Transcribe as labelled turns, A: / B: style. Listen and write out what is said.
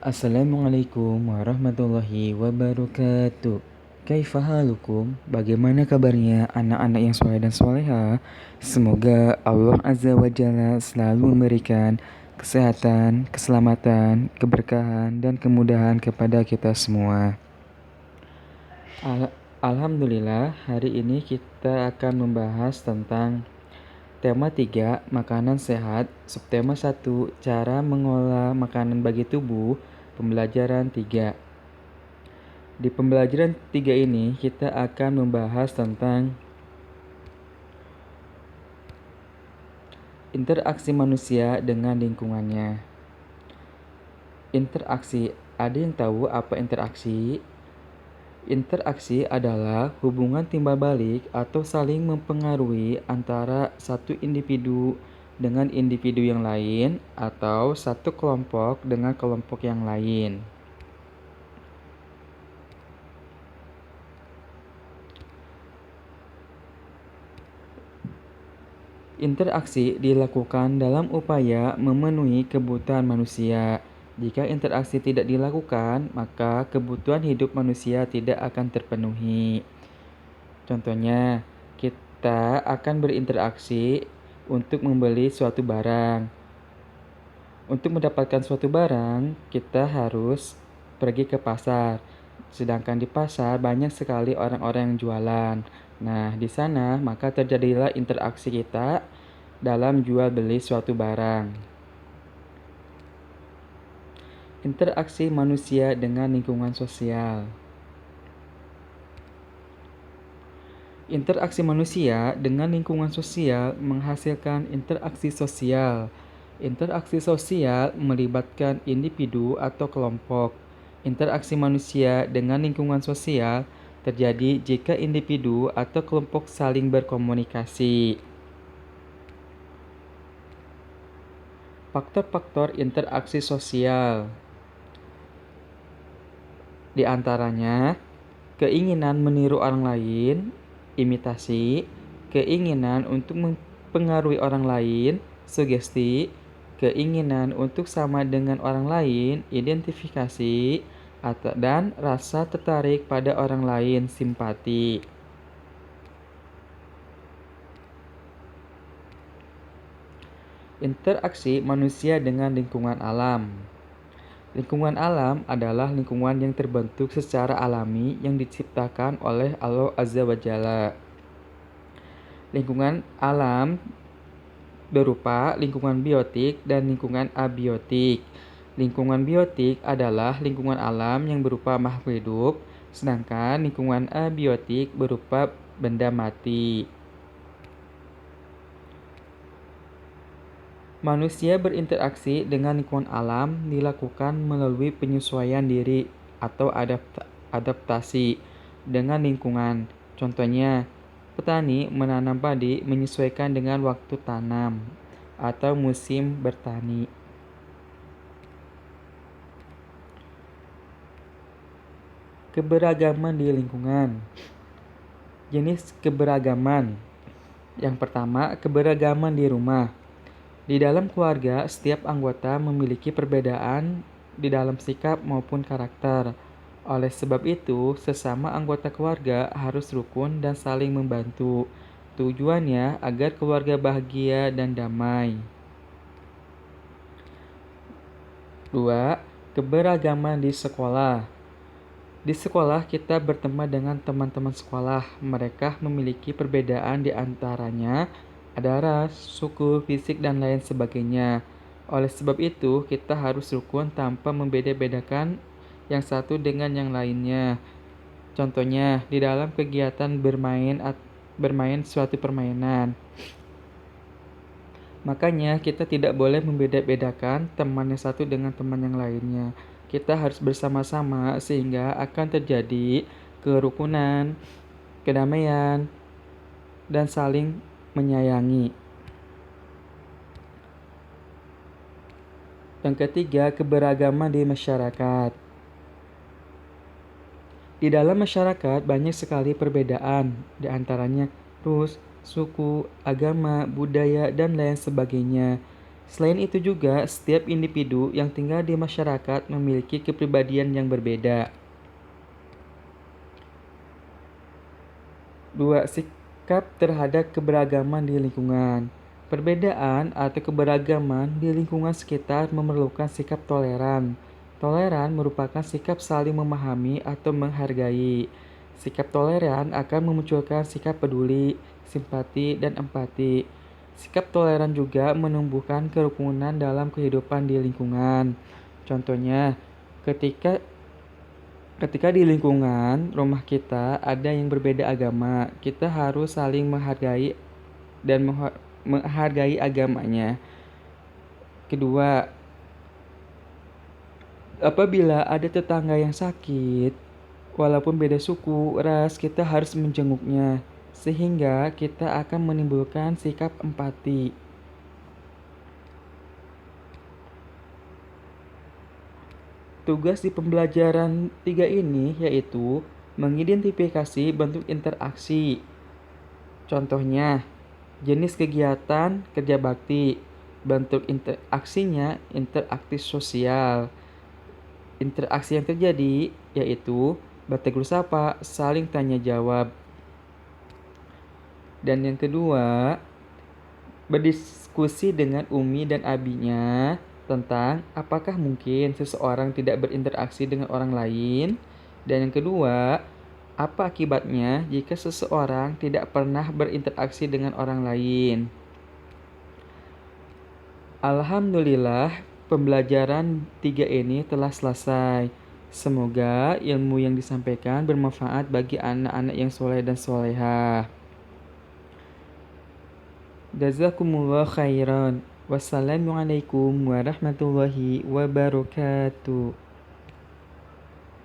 A: Assalamualaikum warahmatullahi wabarakatuh. Kaifa halukum? Bagaimana kabarnya anak-anak yang soleh dan soleha? Semoga Allah Azza wa Jalla selalu memberikan kesehatan, keselamatan, keberkahan, dan kemudahan kepada kita semua. Alhamdulillah, hari ini kita akan membahas tentang tema 3, makanan sehat. Subtema 1, cara mengolah makanan bagi tubuh. Pembelajaran 3. Di pembelajaran 3 ini kita akan membahas tentang interaksi manusia dengan lingkungannya. Interaksi, ada yang tahu apa interaksi? Interaksi adalah hubungan timbal balik atau saling mempengaruhi antara satu individu dengan individu yang lain atau satu kelompok dengan kelompok yang lain. Interaksi dilakukan dalam upaya memenuhi kebutuhan manusia. Jika interaksi tidak dilakukan, maka kebutuhan hidup manusia tidak akan terpenuhi. Contohnya, kita akan berinteraksi untuk membeli suatu barang. Untuk mendapatkan suatu barang, kita harus pergi ke pasar. Sedangkan di pasar banyak sekali orang-orang yang jualan. Nah, di sana maka terjadilah interaksi kita dalam jual beli suatu barang. Interaksi manusia dengan lingkungan sosial. Interaksi manusia dengan lingkungan sosial menghasilkan interaksi sosial. Interaksi sosial melibatkan individu atau kelompok. Interaksi manusia dengan lingkungan sosial terjadi jika individu atau kelompok saling berkomunikasi. Faktor-faktor interaksi sosial, di antaranya keinginan meniru orang lain, imitasi, keinginan untuk mempengaruhi orang lain, sugesti, keinginan untuk sama dengan orang lain, identifikasi, dan rasa tertarik pada orang lain, simpati. Interaksi manusia dengan lingkungan alam. Lingkungan alam adalah lingkungan yang terbentuk secara alami yang diciptakan oleh Allah Azza wa Jalla. Lingkungan alam berupa lingkungan biotik dan lingkungan abiotik. Lingkungan biotik adalah lingkungan alam yang berupa makhluk hidup, sedangkan lingkungan abiotik berupa benda mati. Manusia berinteraksi dengan lingkungan alam dilakukan melalui penyesuaian diri atau adaptasi dengan lingkungan. Contohnya, petani menanam padi menyesuaikan dengan waktu tanam atau musim bertani. Keberagaman di lingkungan. Jenis keberagaman. Yang pertama, keberagaman di rumah. Di dalam keluarga, setiap anggota memiliki perbedaan di dalam sikap maupun karakter. Oleh sebab itu, sesama anggota keluarga harus rukun dan saling membantu. Tujuannya agar keluarga bahagia dan damai. 2. Keberagaman di sekolah. Di sekolah, kita berteman dengan teman-teman sekolah. Mereka memiliki perbedaan di antaranya ada ras, suku, fisik, dan lain sebagainya. Oleh sebab itu, kita harus rukun tanpa membeda-bedakan yang satu dengan yang lainnya. Contohnya, di dalam kegiatan bermain suatu permainan. Makanya, kita tidak boleh membeda-bedakan teman yang satu dengan teman yang lainnya. Kita harus bersama-sama sehingga akan terjadi kerukunan, kedamaian, dan saling menyayangi. Yang ketiga, keberagaman di masyarakat. Di dalam masyarakat banyak sekali perbedaan, di antaranya ras, suku, agama, budaya, dan lain sebagainya. Selain itu juga, setiap individu yang tinggal di masyarakat memiliki kepribadian yang berbeda. 2. Sikap terhadap keberagaman di lingkungan. Perbedaan atau keberagaman di lingkungan sekitar memerlukan sikap toleran. Toleran merupakan sikap saling memahami atau menghargai. Sikap toleran akan memunculkan sikap peduli, simpati, dan empati. Sikap toleran juga menumbuhkan kerukunan dalam kehidupan di lingkungan. Contohnya, ketika Ketika di lingkungan rumah kita ada yang berbeda agama, kita harus saling menghargai dan menghargai agamanya. Kedua, apabila ada tetangga yang sakit, walaupun beda suku, ras, kita harus menjenguknya, sehingga kita akan menimbulkan sikap empati. Tugas di pembelajaran 3 ini yaitu mengidentifikasi bentuk interaksi. Contohnya, jenis kegiatan kerja bakti, bentuk interaksinya interaktif sosial. Interaksi yang terjadi yaitu bertegur sapa, saling tanya jawab. Dan yang kedua, berdiskusi dengan Umi dan Abinya tentang apakah mungkin seseorang tidak berinteraksi dengan orang lain. Dan yang kedua, apa akibatnya jika seseorang tidak pernah berinteraksi dengan orang lain. Alhamdulillah, pembelajaran 3 ini telah selesai. Semoga ilmu yang disampaikan bermanfaat bagi anak-anak yang soleh dan solehah. Jazakumullah khairan. Wassalamualaikum warahmatullahi wabarakatuh.